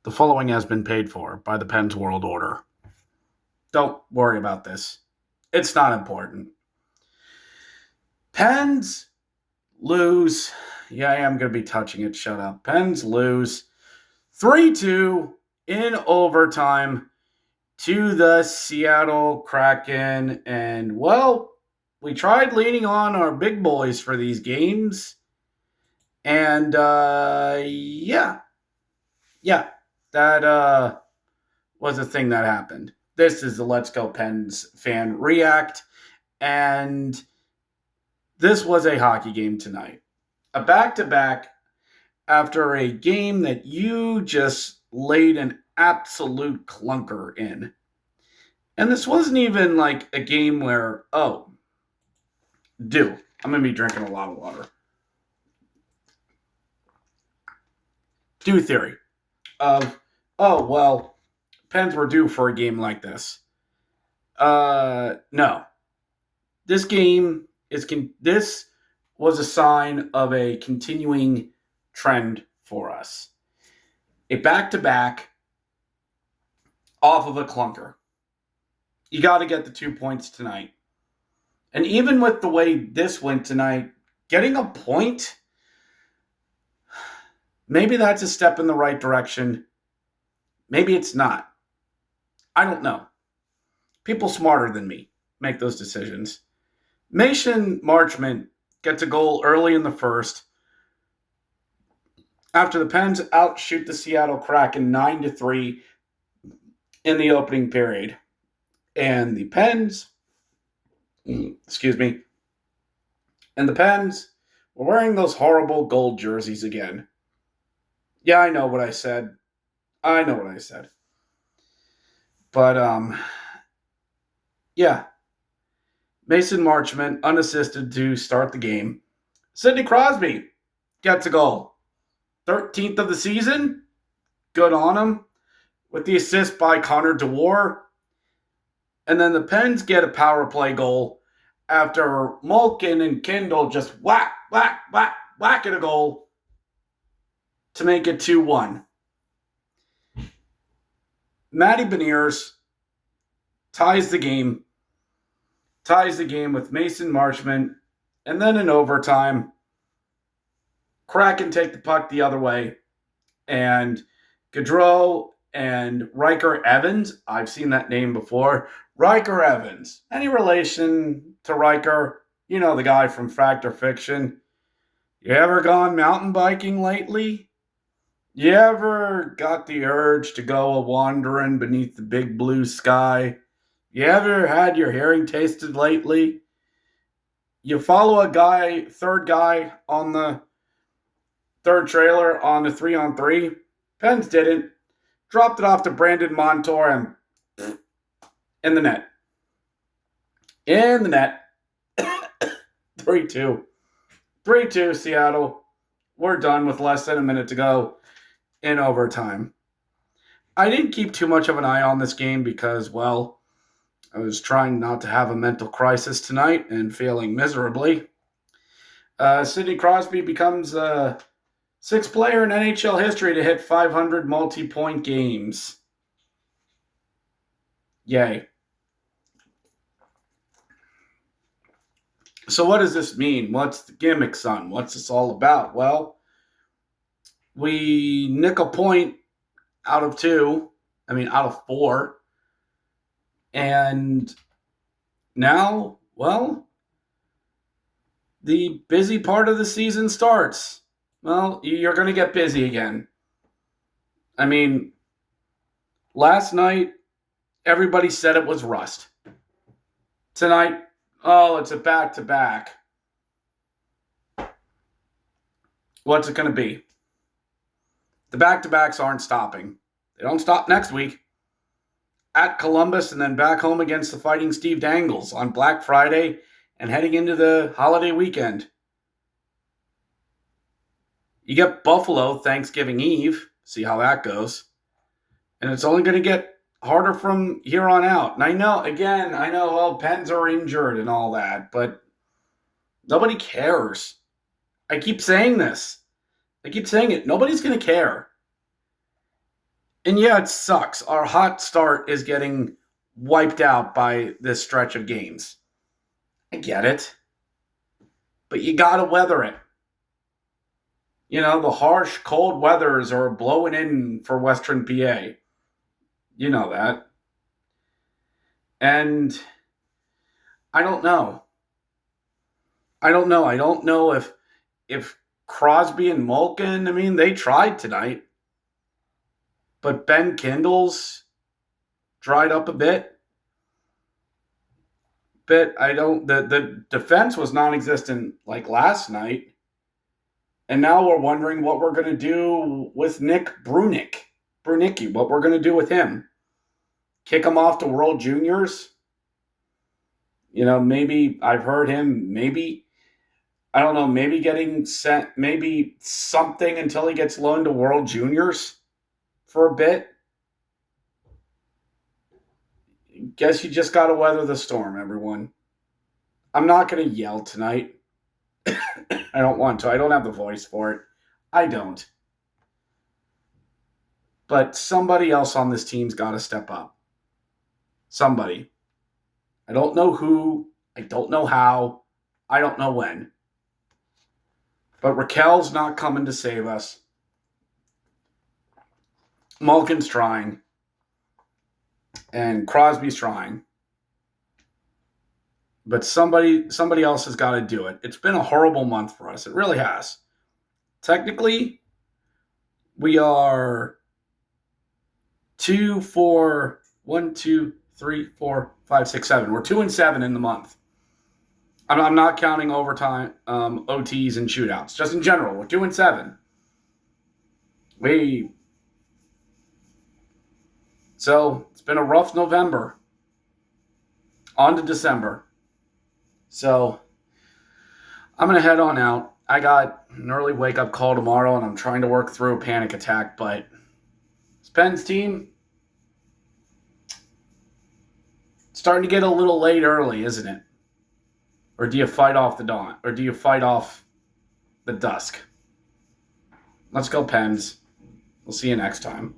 The following has been paid for by the Penn's World Order. Don't worry about this. It's not important. Pens lose. Yeah, I am going to be touching it. Shut up. Pens lose 3-2 in overtime to the Seattle Kraken. And, well, we tried leaning on our big boys for these games. And, yeah, that was a thing that happened. This is the Let's Go Pens fan react. And this was a hockey game tonight. A back-to-back after a game that you just laid an absolute clunker in. And this wasn't even like a game where, I'm going to be drinking a lot of water. Due theory of, Pens were due for a game like this. No. This game this was a sign of a continuing trend for us. A back-to-back off of a clunker. You got to get the 2 points tonight. And even with the way this went tonight, getting a point, maybe that's a step in the right direction. Maybe it's not. I don't know. People smarter than me make those decisions. Mason Marchment gets a goal early in the first after the Pens outshoot the Seattle Kraken 9-3 in the opening period. And the Pens, and the Pens were wearing those horrible gold jerseys again. Yeah, I know what I said. But, yeah. Mason Marchment, unassisted to start the game. Sidney Crosby gets a goal. 13th of the season. Good on him. With the assist by Connor DeWar. And then the Pens get a power play goal after Malkin and Kindle just whack at a goal to make it 2-1. Matty Beniers ties the game with Mason Marchment, and then in overtime, Kraken take the puck the other way, and Gaudreau and Riker Evans, I've seen that name before, Riker Evans. Any relation to Riker? You know, the guy from Fact or Fiction. You ever gone mountain biking lately? You ever got the urge to go a-wandering beneath the big blue sky? You ever had your hearing tasted lately? You follow third guy on the third trailer on the 3-on-3? Pens didn't. Dropped it off to Brandon Montour and in the net. 3-2. 3-2 Seattle. We're done with less than a minute to go in overtime. I didn't keep too much of an eye on this game because, well, I was trying not to have a mental crisis tonight and failing miserably. Sidney Crosby becomes the sixth player in NHL history to hit 500 multi-point games. Yay. So what does this mean? What's the gimmick, son? What's this all about? Well, we nick a point out of 4. And now, well, the busy part of the season starts. Well, you're going to get busy again. I mean, last night, everybody said it was rust. Tonight, it's a back-to-back. What's it going to be? The back-to-backs aren't stopping. They don't stop next week. At Columbus and then back home against the Fighting Steve Dangles on Black Friday and heading into the holiday weekend. You get Buffalo Thanksgiving Eve. See how that goes. And it's only going to get harder from here on out. And I know, Pens are injured and all that, but nobody cares. I keep saying this. I keep saying it. Nobody's going to care. And yeah, it sucks. Our hot start is getting wiped out by this stretch of games. I get it. But you got to weather it. The harsh, cold weathers are blowing in for Western PA. You know that. And I don't know. I don't know. I don't know if Crosby and Malkin, I mean, they tried tonight. But Ben Kindle's dried up a bit. I don't the defense was non-existent like last night. And now we're wondering what we're going to do with Nick Brunicki, what we're going to do with him. Kick him off to World Juniors? Maybe I've heard him, maybe, I don't know, maybe getting sent, maybe something until he gets loaned to World Juniors for a bit. Guess you just got to weather the storm, everyone. I'm not going to yell tonight. I don't want to. I don't have the voice for it. I don't. But somebody else on this team's got to step up. Somebody. I don't know who. I don't know how. I don't know when. But Raquel's not coming to save us. Malkin's trying. And Crosby's trying. But somebody else has got to do it. It's been a horrible month for us. It really has. Technically, we are 1, 2, 3, 4, 5, 6, 7. We're 2-7 in the month. I'm not counting overtime, OTs, and shootouts. Just in general, we're 2-7. So it's been a rough November. On to December. So I'm going to head on out. I got an early wake-up call tomorrow, and I'm trying to work through a panic attack, but this Pens team, it's starting to get a little late early, isn't it? Or do you fight off the dawn? Or do you fight off the dusk? Let's go, Pens. We'll see you next time.